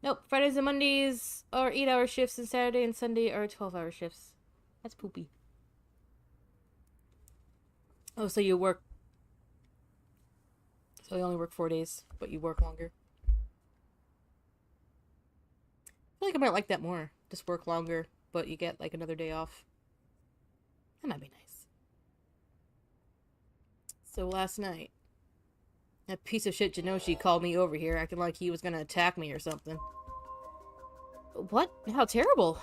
Nope, Fridays and Mondays are 8-hour shifts, and Saturday and Sunday are 12-hour shifts. That's poopy. Oh, so you work... So you only work 4 days, but you work longer. I feel like I might like that more. Just work longer, but you get, like, another day off. That might be nice. So last night, that piece of shit Jinoshi called me over here, acting like he was gonna attack me or something. What? How terrible.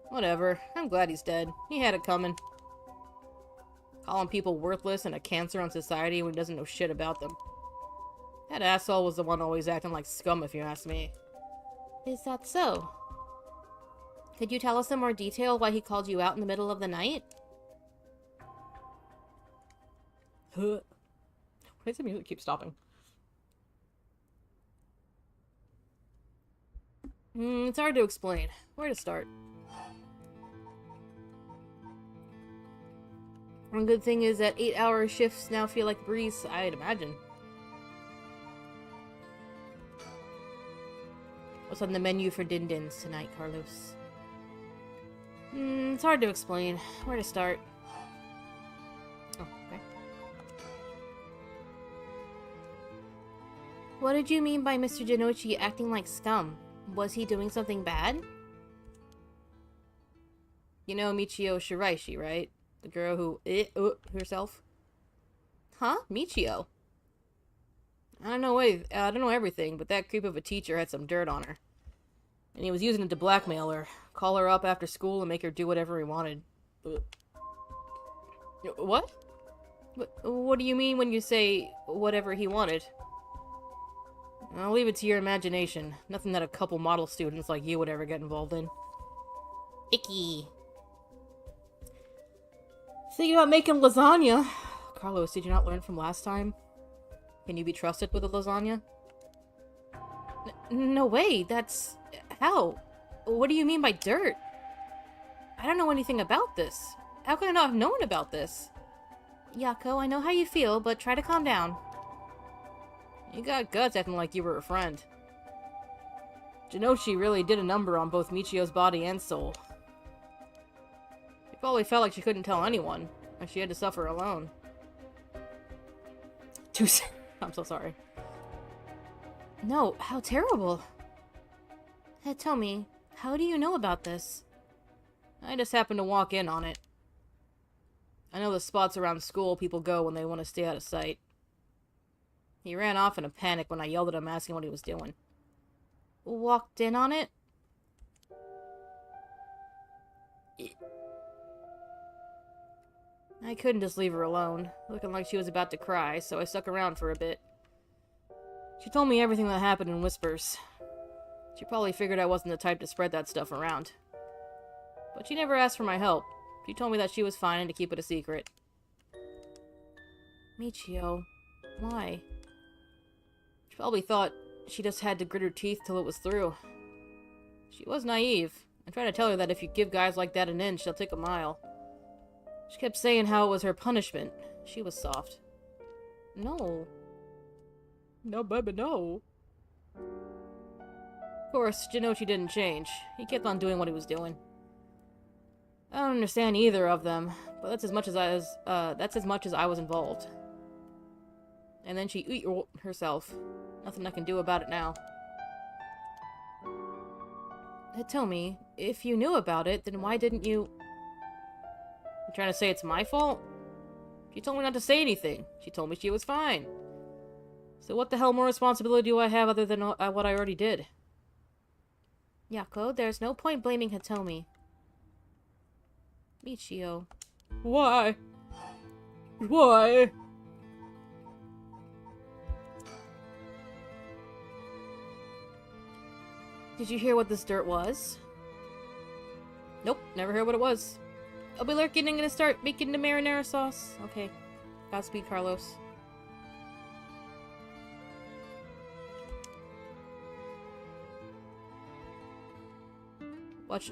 Whatever. I'm glad he's dead. He had it coming. Calling people worthless and a cancer on society when he doesn't know shit about them. That asshole was the one always acting like scum, if you ask me. Is that so? Could you tell us in more detail why he called you out in the middle of the night? Huh. Why does the music keep stopping? It's hard to explain. Where to start? One good thing is that 8-hour shifts now feel like a breeze, I'd imagine. What's on the menu for din-dins tonight, Carlos? It's hard to explain. Where to start? Oh, okay. What did you mean by Mr. Jinochi acting like scum? Was he doing something bad? You know Michio Shiraishi, right? The girl who herself? Huh? Michio? I don't know everything, but that creep of a teacher had some dirt on her. And he was using it to blackmail her. Call her up after school and make her do whatever he wanted. What? What do you mean when you say whatever he wanted? I'll leave it to your imagination. Nothing that a couple model students like you would ever get involved in. Icky. Thinking about making lasagna. Carlos, did you not learn from last time? Can you be trusted with a lasagna? No way, that's... How? What do you mean by dirt? I don't know anything about this. How could I not have known about this? Yako, I know how you feel, but try to calm down. You got guts acting like you were a friend. Jinochi really did a number on both Michio's body and soul. She probably felt like she couldn't tell anyone, and she had to suffer alone. I'm so sorry. No, how terrible. Hey, tell me, how do you know about this? I just happened to walk in on it. I know the spots around school people go when they want to stay out of sight. He ran off in a panic when I yelled at him asking what he was doing. Walked in on it? I couldn't just leave her alone, looking like she was about to cry, so I stuck around for a bit. She told me everything that happened in whispers. She probably figured I wasn't the type to spread that stuff around. But she never asked for my help. She told me that she was fine and to keep it a secret. Michio, why? She probably thought she just had to grit her teeth till it was through. She was naive. I tried to tell her that if you give guys like that an inch, they'll take a mile. She kept saying how it was her punishment. She was soft. No. No, baby, no. Of course, Jinochi didn't change. He kept on doing what he was doing. I don't understand either of them, but that's as much as I was involved. And then she ate herself. Nothing I can do about it now. Tell me, if you knew about it, then why didn't you... You trying to say it's my fault? She told me not to say anything. She told me she was fine. So what the hell more responsibility do I have other than what I already did? Yako, there's no point blaming Hitomi. Michio. Why? Why? Did you hear what this dirt was? Nope, never heard what it was. I'll be lurking and gonna start making the marinara sauce. Okay. Godspeed, Carlos.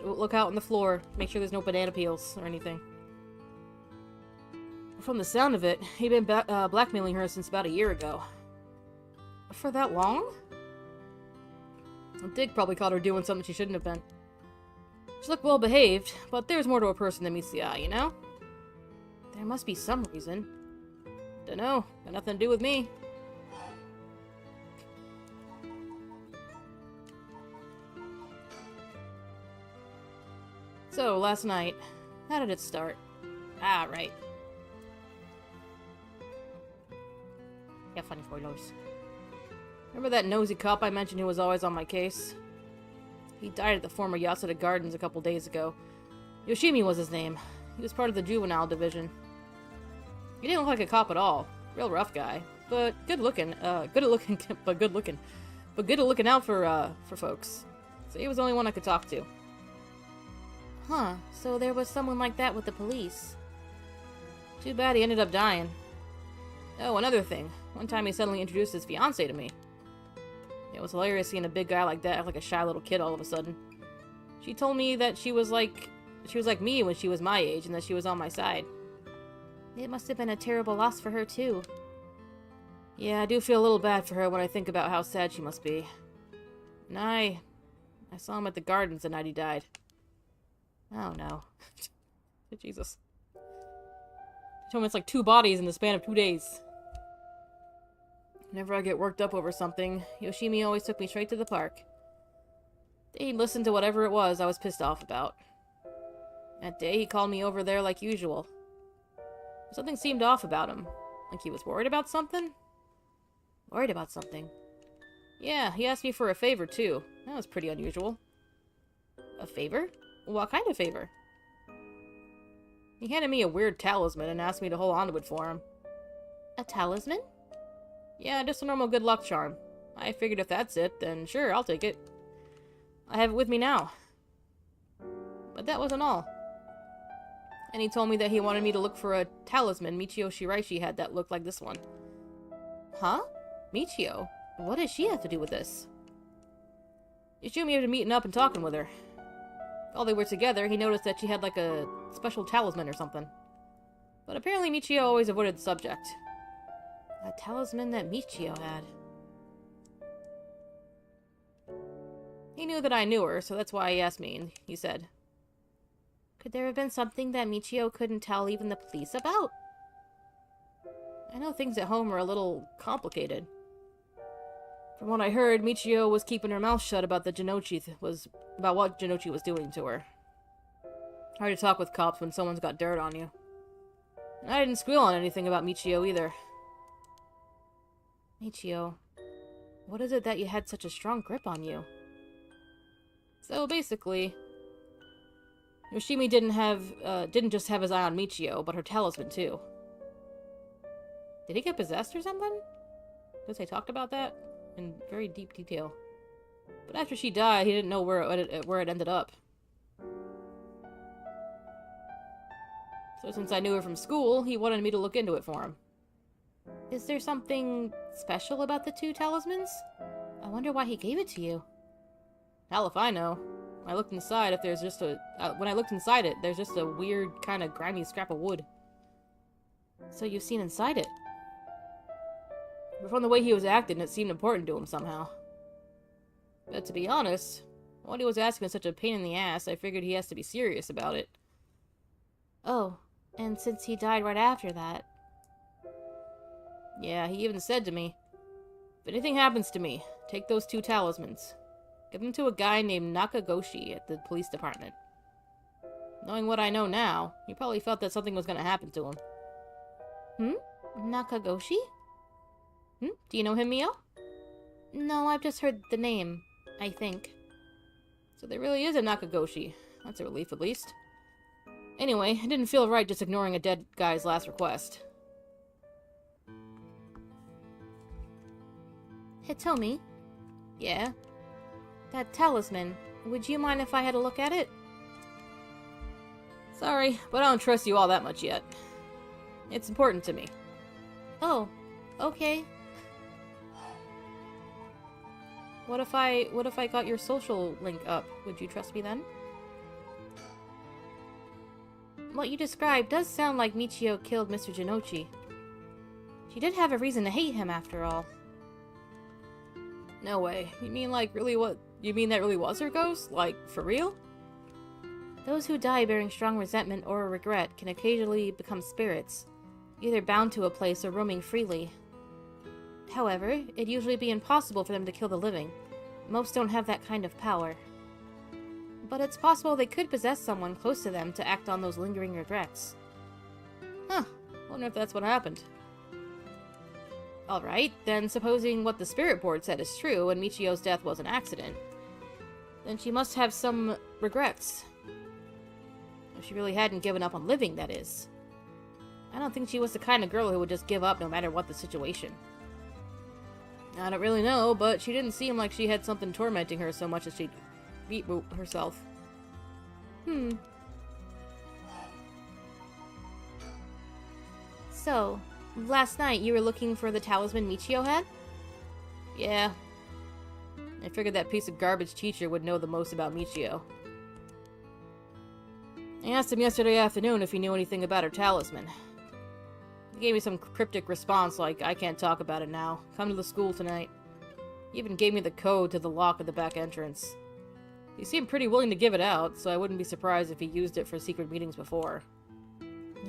Look out on the floor. Make sure there's no banana peels or anything. From the sound of it, he'd been blackmailing her since about a year ago. For that long? Dick probably caught her doing something she shouldn't have been. She looked well behaved, but there's more to a person than meets the eye, you know? There must be some reason. Dunno, got nothing to do with me. So, last night, how did it start? Ah, right. Yeah, funny spoilers. Remember that nosy cop I mentioned who was always on my case? He died at the former Yasuda Gardens a couple days ago. Yoshimi was his name. He was part of the juvenile division. He didn't look like a cop at all. Real rough guy. But good looking. Good at looking, but good looking. But good at looking out for folks. So he was the only one I could talk to. Huh, so there was someone like that with the police. Too bad he ended up dying. Oh, another thing. One time he suddenly introduced his fiancée to me. It was hilarious seeing a big guy like that act like a shy little kid all of a sudden. She told me that she was like me when she was my age and that she was on my side. It must have been a terrible loss for her too. Yeah, I do feel a little bad for her when I think about how sad she must be. And I saw him at the gardens the night he died. Oh no. Jesus. She told me it's like 2 bodies in the span of 2 days. Whenever I get worked up over something, Yoshimi always took me straight to the park. He'd listen to whatever it was I was pissed off about. That day, he called me over there like usual. Something seemed off about him. Like he was worried about something? Worried about something? Yeah, he asked me for a favor, too. That was pretty unusual. A favor? What kind of favor? He handed me a weird talisman and asked me to hold on to it for him. A talisman? Yeah, just a normal good luck charm. I figured if that's it, then sure, I'll take it. I have it with me now. But that wasn't all. And he told me that he wanted me to look for a talisman Michio Shiraishi had that looked like this one. Huh? Michio? What does she have to do with this? Yoshimi had been meeting up and talking with her. While they were together, he noticed that she had like a special talisman or something. But apparently Michio always avoided the subject. A talisman that Michio had. He knew that I knew her, so that's why he asked me, and he said, could there have been something that Michio couldn't tell even the police about? I know things at home are a little complicated. From what I heard, Michio was keeping her mouth shut about what Jinochi was doing to her. Hard to talk with cops when someone's got dirt on you. And I didn't squeal on anything about Michio either. Michio, what is it that you had such a strong grip on you? So basically, Yoshimi didn't just have his eye on Michio, but her talisman too. Did he get possessed or something? Because they talked about that in very deep detail. But after she died, he didn't know where it ended up. So since I knew her from school, he wanted me to look into it for him. Is there something special about the 2 talismans? I wonder why he gave it to you. Hell if I know. When I looked inside it, there's just a weird, kind of grimy scrap of wood. So you've seen inside it? But from the way he was acting, it seemed important to him somehow. But to be honest, what he was asking was such a pain in the ass, I figured he has to be serious about it. Oh, and since he died right after that... Yeah, he even said to me, if anything happens to me, take those 2 talismans. Give them to a guy named Nakagoshi at the police department. Knowing what I know now, he probably felt that something was going to happen to him. Nakagoshi? Do you know him, Mio? No, I've just heard the name, I think. So there really is a Nakagoshi. That's a relief, at least. Anyway, it didn't feel right just ignoring a dead guy's last request. Hitomi? Yeah? That talisman, would you mind if I had a look at it? Sorry, but I don't trust you all that much yet. It's important to me. Oh, okay. What if I got your social link up? Would you trust me then? What you described does sound like Michio killed Mr. Jinochi. She did have a reason to hate him after all. No way. You mean like really what You mean that really was her ghost? Like, for real? Those who die bearing strong resentment or regret can occasionally become spirits, either bound to a place or roaming freely. However, it'd usually be impossible for them to kill the living. Most don't have that kind of power. But it's possible they could possess someone close to them to act on those lingering regrets. Huh. Wonder if that's what happened. Alright, then supposing what the spirit board said is true and Michio's death was an accident, then she must have some regrets. If she really hadn't given up on living, that is. I don't think she was the kind of girl who would just give up no matter what the situation. I don't really know, but she didn't seem like she had something tormenting her so much as she'd beat herself. So, last night you were looking for the talisman Michio had? Yeah. I figured that piece of garbage teacher would know the most about Michio. I asked him yesterday afternoon if he knew anything about her talisman. He gave me some cryptic response like, I can't talk about it now. Come to the school tonight. He even gave me the code to the lock at the back entrance. He seemed pretty willing to give it out, so I wouldn't be surprised if he used it for secret meetings before.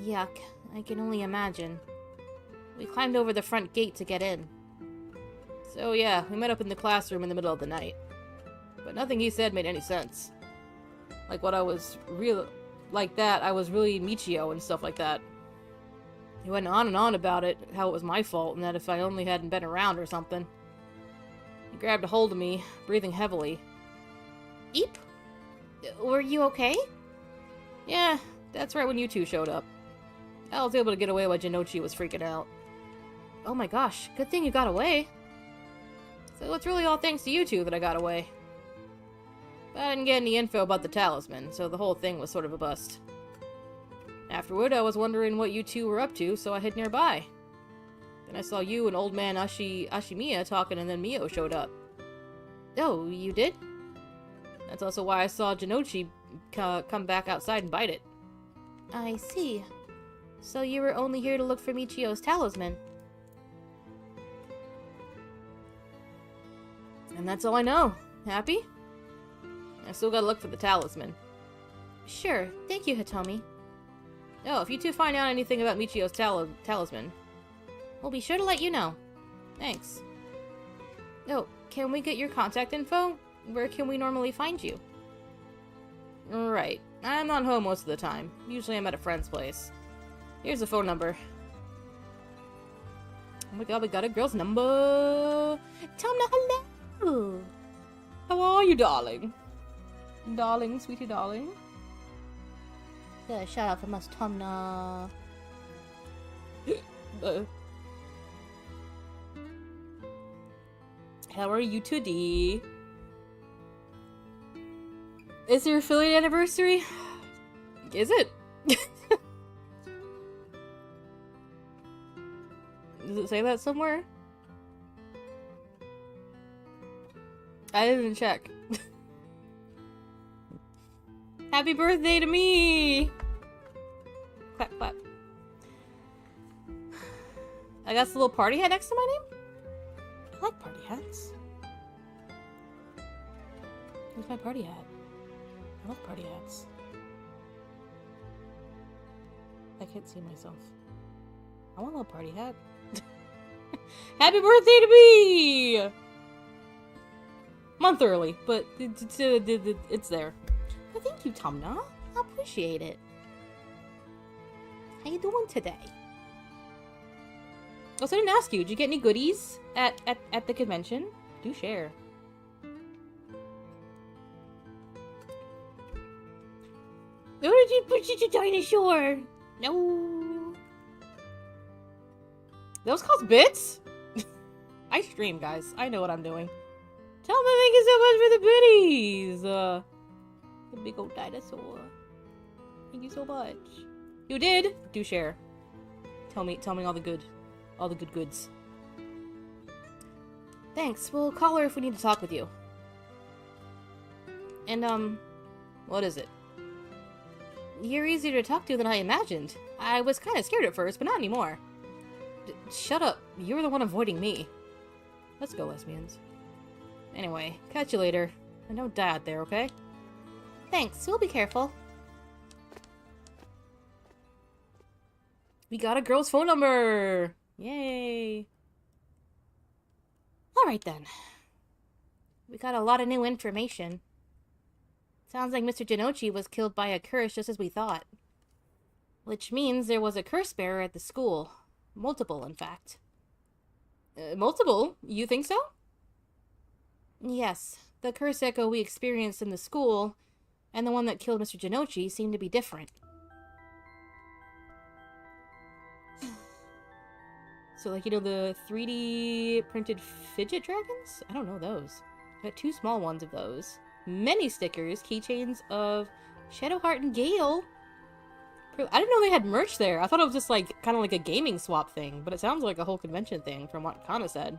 Yuck. I can only imagine. We climbed over the front gate to get in. So yeah, we met up in the classroom in the middle of the night. But nothing he said made any sense. Like what I was real... Like that, I was really Michio and stuff like that. He went on and on about it, how it was my fault, and that if I only hadn't been around or something. He grabbed a hold of me, breathing heavily. Eep? Were you okay? Yeah, that's right when you two showed up. I was able to get away while Jinochi was freaking out. Oh my gosh, good thing you got away. So it's really all thanks to you two that I got away. But I didn't get any info about the talisman, so the whole thing was sort of a bust. Afterward, I was wondering what you two were up to, so I hid nearby. Then I saw you and old man Ashimiya talking, and then Mio showed up. Oh, you did? That's also why I saw Jinochi come back outside and bite it. I see. So you were only here to look for Michio's talisman. And that's all I know. Happy? I still gotta look for the talisman. Sure. Thank you, Hitomi. Oh, if you two find out anything about Michio's talisman, we'll be sure to let you know. Thanks. Oh, can we get your contact info? Where can we normally find you? Right. I'm not home most of the time. Usually I'm at a friend's place. Here's the phone number. Oh my god, we got a girl's number! Tomna, hello! How are you, darling? Darling, sweetie darling. Shout out from us, Tomna. How are you today? Is your affiliate anniversary? Is it? Does it say that somewhere? I didn't check. Happy birthday to me! Clap, clap. I got this little party hat next to my name? I like party hats. Where's my party hat? I love party hats. I can't see myself. I want a little party hat. Happy birthday to me! Month early, but it's there. Well, thank you, Tomna. I appreciate it. How you doing today? Also, I didn't ask you. Did you get any goodies at the convention? Do share. Where did you put your dinosaur? No. Those cost bits? I stream, guys. I know what I'm doing. Tell me thank you so much for the biddies. The big old dinosaur. Thank you so much. You did. Do share. Tell me all the good goods. Thanks. We'll call her if we need to talk with you. And what is it? You're easier to talk to than I imagined. I was kind of scared at first, but not anymore. Shut up. You're the one avoiding me. Let's go, lesbians. Anyway, catch you later. And don't die out there, okay? Thanks, we'll be careful. We got a girl's phone number! Yay! Alright then. We got a lot of new information. Sounds like Mr. Genochi was killed by a curse just as we thought. Which means there was a curse bearer at the school. Multiple, in fact. Multiple? You think so? Yes. The curse echo we experienced in the school and the one that killed Mr. Genochi seem to be different. So, like, you know, the 3D printed fidget dragons? I don't know those. I got 2 small ones of those. Many stickers, keychains of Shadowheart and Gale. I didn't know they had merch there. I thought it was just, like, kind of like a gaming swap thing. But it sounds like a whole convention thing from what Kana said.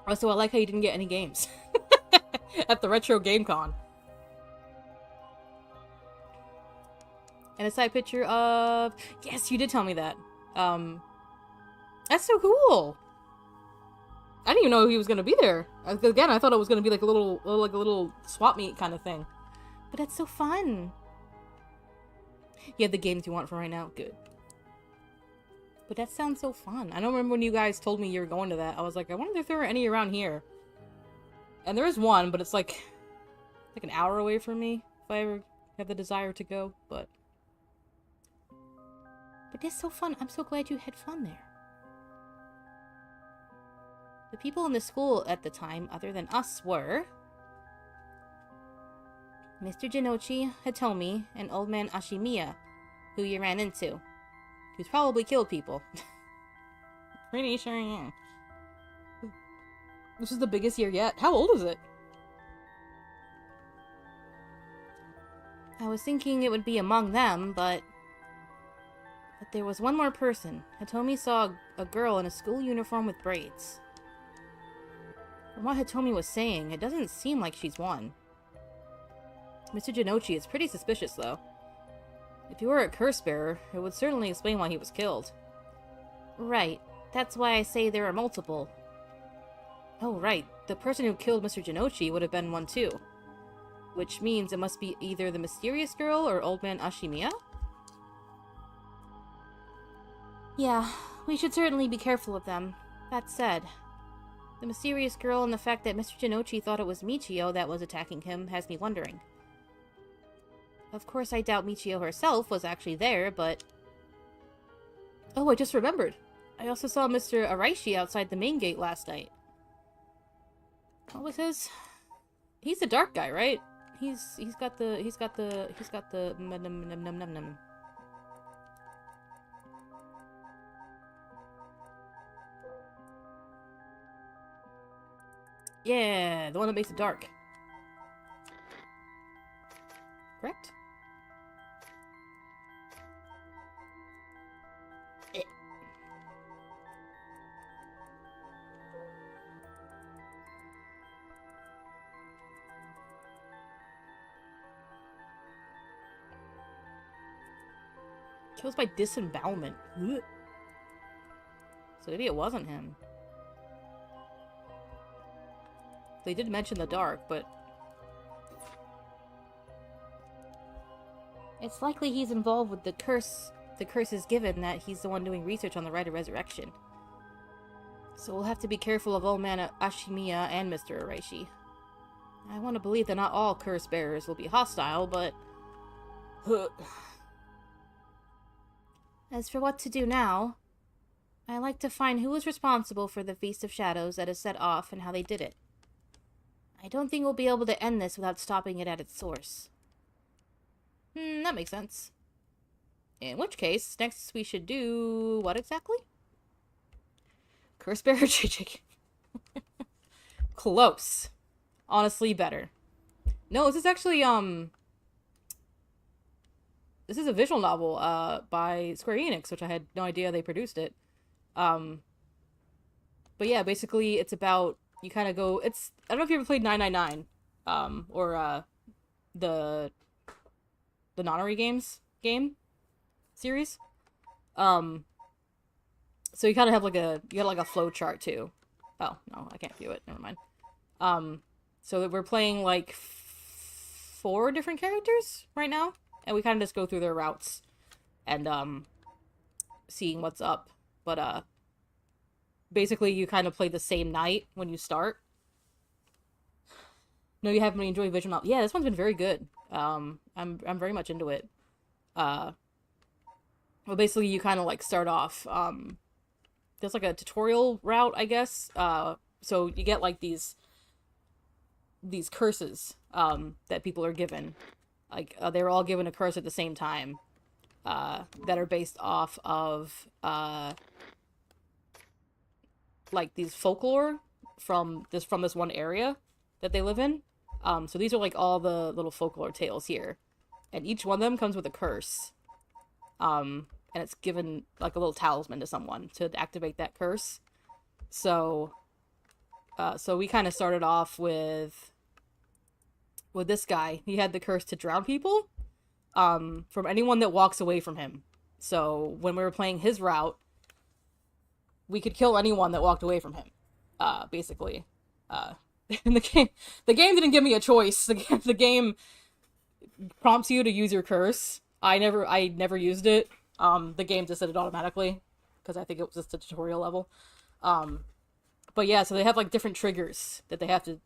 Also, I like how you didn't get any games. At the Retro Game Con. And a side picture of... Yes, you did tell me that. That's so cool! I didn't even know he was gonna be there. Again, I thought it was gonna be like a little swap meet kind of thing. But that's so fun! You have the games you want for right now? Good. But that sounds so fun. I don't remember when you guys told me you were going to that. I was like, I wonder if there are any around here. And there is one, but it's like an hour away from me. If I ever have the desire to go, but it's so fun. I'm so glad you had fun there. The people in the school at the time, other than us, were Mr. Genochi, Hitomi, and Old Man Ashimiya, who you ran into. Who's probably killed people. Pretty sure, yeah. This is the biggest year yet. How old is it? I was thinking it would be among them, but there was one more person. Hitomi saw a girl in a school uniform with braids. From what Hitomi was saying, it doesn't seem like she's one. Mr. Genochi is pretty suspicious, though. If he were a curse bearer, it would certainly explain why he was killed. Right. That's why I say there are multiple. Oh, right. The person who killed Mr. Genochi would have been one, too. Which means it must be either the mysterious girl or Old Man Ashimiya? Yeah, we should certainly be careful of them. That said, the mysterious girl and the fact that Mr. Genochi thought it was Michio that was attacking him has me wondering. Of course, I doubt Michio herself was actually there, but... Oh, I just remembered. I also saw Mr. Araishi outside the main gate last night. What was his? He's the dark guy, right? He's got the num. Yeah, the one that makes it dark. Correct? Kills by disembowelment. Ugh. So maybe it wasn't him. They did mention the dark, but... It's likely he's involved with the curse. The curse is given that he's the one doing research on the Rite of Resurrection. So we'll have to be careful of Old Man Ashimiya and Mr. Araishi. I want to believe that not all curse bearers will be hostile, but... As for what to do now, I like to find who was responsible for the Feast of Shadows that is set off and how they did it. I don't think we'll be able to end this without stopping it at its source. That makes sense. In which case, next we should do... what exactly? Curse Bearer JJ. Close. Honestly, better. No, this is actually, this is a visual novel, by Square Enix, which I had no idea they produced it. But yeah, basically, it's about... You kind of go... It's... I don't know if you ever played 999, or, the Nonary game series. So you kind of have like a... You got like a flow chart, too. Oh, no, I can't view it. Never mind. So that we're playing, like, 4 different characters right now. And we kind of just go through their routes. And, seeing what's up. But, basically you kind of play the same night when you start. No, you haven't really enjoyed visual novel. Yeah, this one's been very good. I'm very much into it. Well, basically you kind of like start off. There's like a tutorial route, I guess. So you get like these curses that people are given. Like they were all given a curse at the same time. That are based off of like these folklore from this one area that they live in. So these are like all the little folklore tales here. And each one of them comes with a curse. And it's given like a little talisman to someone to activate that curse. So we kind of started off with this guy. He had the curse to drown people from anyone that walks away from him. So when we were playing his route, we could kill anyone that walked away from him, basically. And the game didn't give me a choice. The game prompts you to use your curse. I never used it. The game just did it automatically because I think it was just a tutorial level. But yeah, so they have like different triggers that they have to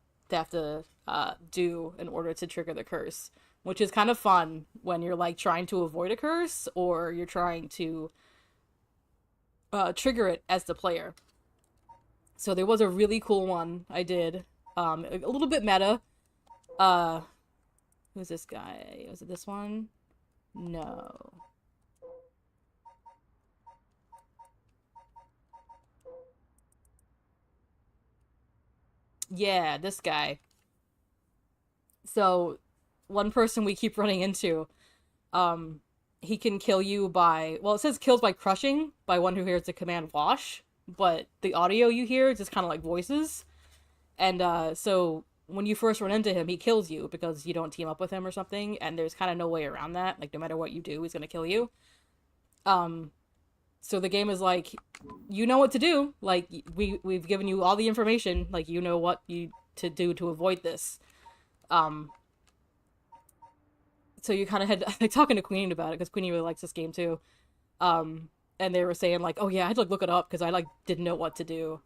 do in order to trigger the curse, which is kind of fun when you're like trying to avoid a curse or you're trying to trigger it as the player. So there was a really cool one I did. A little bit meta. Who's this guy? Was it this one? No. Yeah, this guy. So, one person we keep running into, he can kill you by, well, it says kills by crushing by one who hears the command wash, but the audio you hear is just kind of like voices. And so when you first run into him, he kills you because you don't team up with him or something, and there's kind of no way around that. Like, no matter what you do, he's gonna kill you. So the game is like, you know what to do. Like, we've given you all the information. Like, you know what you to do to avoid this. So you kind of had like talking to Queen about it because Queenie really likes this game too. And they were saying like, oh yeah, I had to like, look it up because I like didn't know what to do,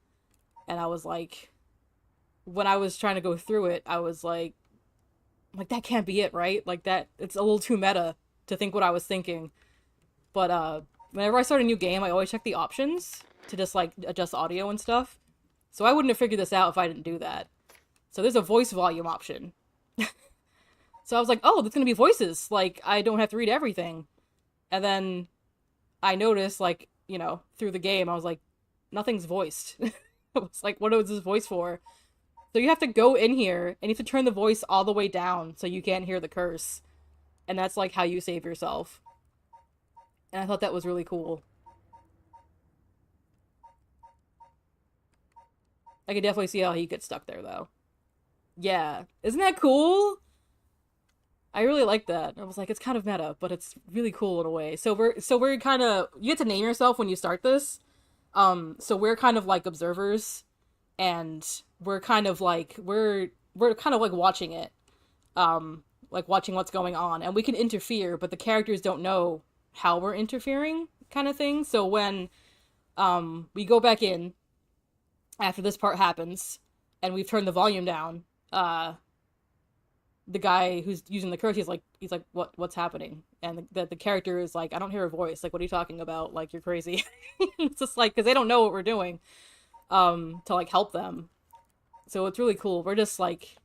and I was like, when I was trying to go through it, I was like that can't be it, right? Like that, it's a little too meta to think what I was thinking. But whenever I start a new game, I always check the options to just like adjust audio and stuff. So I wouldn't have figured this out if I didn't do that. So there's a voice volume option. So I was like, oh, that's gonna be voices. Like, I don't have to read everything. And then I noticed, like, you know, through the game, I was like, nothing's voiced. I was like, what is this voice for? So you have to go in here, and you have to turn the voice all the way down so you can't hear the curse. And that's, like, how you save yourself. And I thought that was really cool. I could definitely see how he gets stuck there, though. Yeah. Isn't that cool? I really like that. I was like, it's kind of meta, but it's really cool in a way. So we're kind of, you get to name yourself when you start this. So we're kind of like observers, and we're kind of like watching it, like watching what's going on, and we can interfere, but the characters don't know how we're interfering, kind of thing. So when we go back in after this part happens, and we've turned the volume down, the guy who's using the curse, he's like, what's happening? And the character is like, I don't hear a voice. Like, what are you talking about? Like, you're crazy. It's just like, because they don't know what we're doing, to like help them. So it's really cool. We're just like,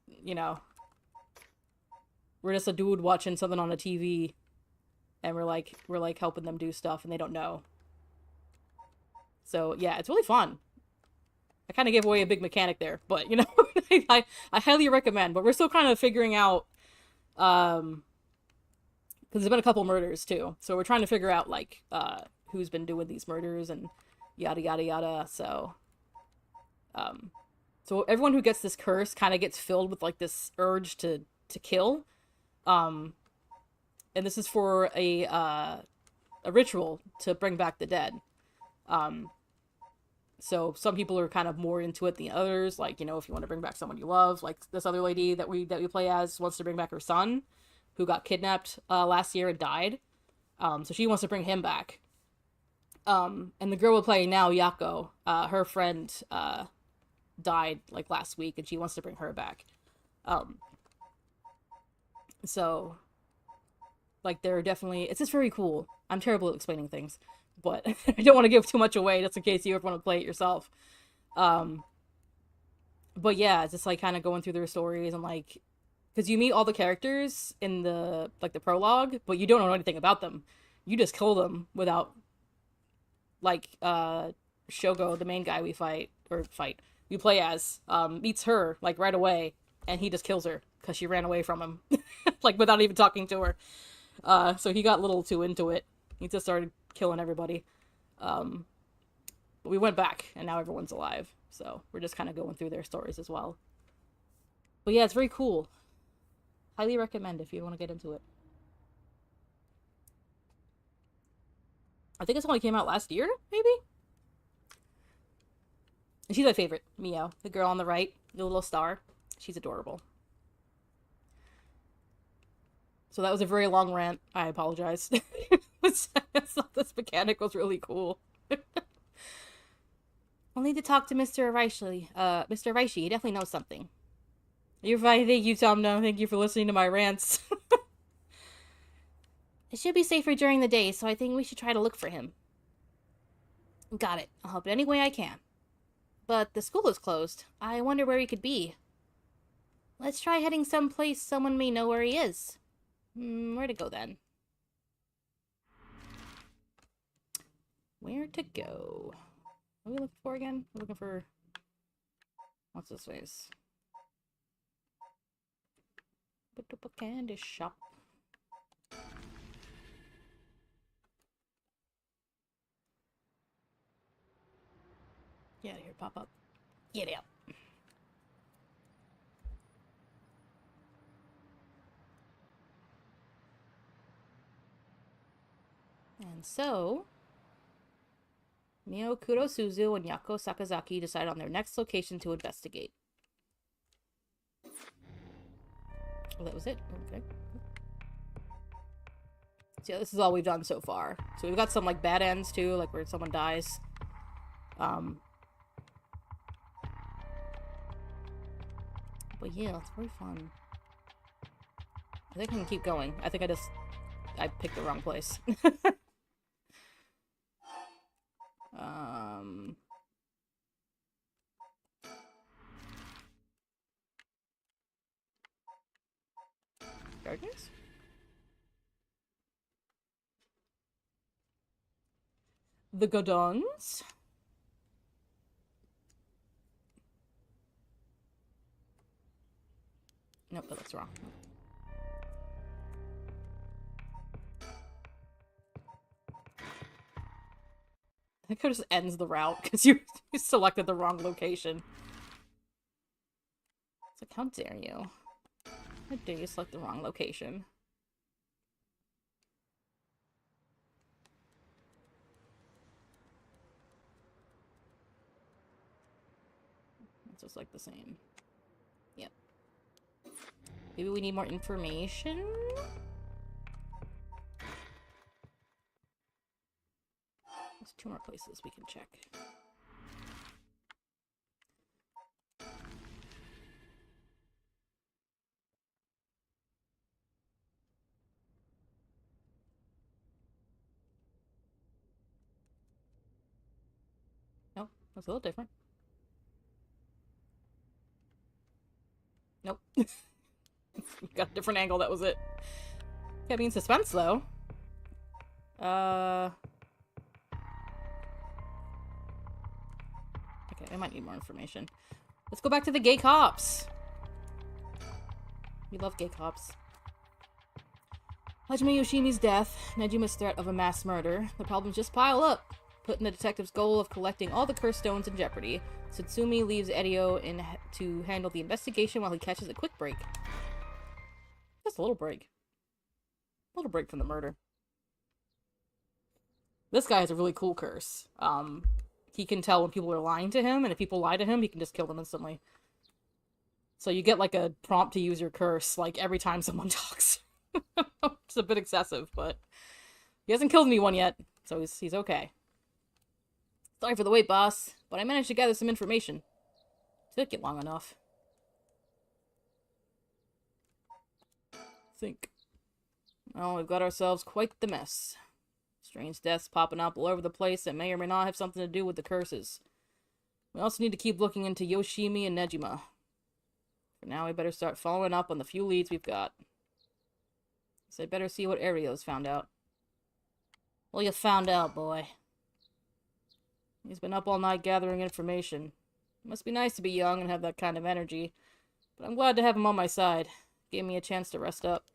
you know, we're just a dude watching something on a TV, and we're like helping them do stuff, and they don't know. So yeah, it's really fun. I kind of gave away a big mechanic there, but, you know, I highly recommend. But we're still kind of figuring out, because there's been a couple murders, too. So we're trying to figure out, like, who's been doing these murders and yada, yada, yada. So everyone who gets this curse kind of gets filled with, like, this urge to kill. And this is for a ritual to bring back the dead. So some people are kind of more into it than others. Like, you know, if you want to bring back someone you love, like this other lady that we play as wants to bring back her son, who got kidnapped last year and died. So she wants to bring him back. And the girl we're playing now, Yako, her friend died like last week, and she wants to bring her back. So like they're definitely, it's just very cool. I'm terrible at explaining things, but I don't want to give too much away just in case you ever want to play it yourself. But yeah, it's just like kind of going through their stories and like, because you meet all the characters in the like the prologue, but you don't know anything about them. You just kill them without like Shogo, the main guy we play as, meets her like right away, and he just kills her because she ran away from him, like without even talking to her. So he got a little too into it. He just started killing everybody. But we went back, and now everyone's alive. So we're just kind of going through their stories as well. But yeah, it's very cool. Highly recommend if you want to get into it. I think it's only came out last year, maybe? And she's my favorite, Mio. The girl on the right, the little star. She's adorable. So that was a very long rant. I apologize. This mechanic was really cool. I'll need to talk to Mr. Reishi. Mr. Reishi, he definitely knows something. You're fine. Thank you, Tom. No, thank you for listening to my rants. It should be safer during the day, so I think we should try to look for him. Got it. I'll help any way I can. But the school is closed. I wonder where he could be. Let's try heading someplace someone may know where he is. Where to go then? Where to go? What are we looking for again? We're looking for... What's this place? Candy shop. Get out of here, pop up. Get out. And so, Mio Kurosuzu and Yako Sakazaki decide on their next location to investigate. Oh, that was it? Okay. So yeah, this is all we've done so far. So we've got some, like, bad ends, too, like where someone dies. But yeah, it's very fun. I think I can keep going. I think I picked the wrong place. Gardens? The Godons? Nope, that's wrong. I think it just ends the route because you selected the wrong location. It's like, how dare you? How dare you select the wrong location? It's just like the same. Yep. Maybe we need more information? There's 2 more places we can check. Nope, that's a little different. Nope. Got a different angle, that was it. Kept me in suspense, though. Okay, I might need more information. Let's go back to the gay cops. We love gay cops. Hajime Yoshimi's death, Nejima's threat of a mass murder. The problems just pile up, putting the detective's goal of collecting all the curse stones in jeopardy. Tsutsumi leaves Edio to handle the investigation while he catches a quick break. Just a little break. A little break from the murder. This guy has a really cool curse. he can tell when people are lying to him, and if people lie to him, he can just kill them instantly. So you get, like, a prompt to use your curse, like, every time someone talks. It's a bit excessive, but he hasn't killed anyone yet, so he's okay. Sorry for the wait, boss, but I managed to gather some information. Took you long enough. Think. Well, we've got ourselves quite the mess. Strange deaths popping up all over the place that may or may not have something to do with the curses. We also need to keep looking into Yoshimi and Nejima. For now, we better start following up on the few leads we've got. So I better see what Ario's found out. Well, you found out, boy. He's been up all night gathering information. It must be nice to be young and have that kind of energy. But I'm glad to have him on my side. Gave me a chance to rest up.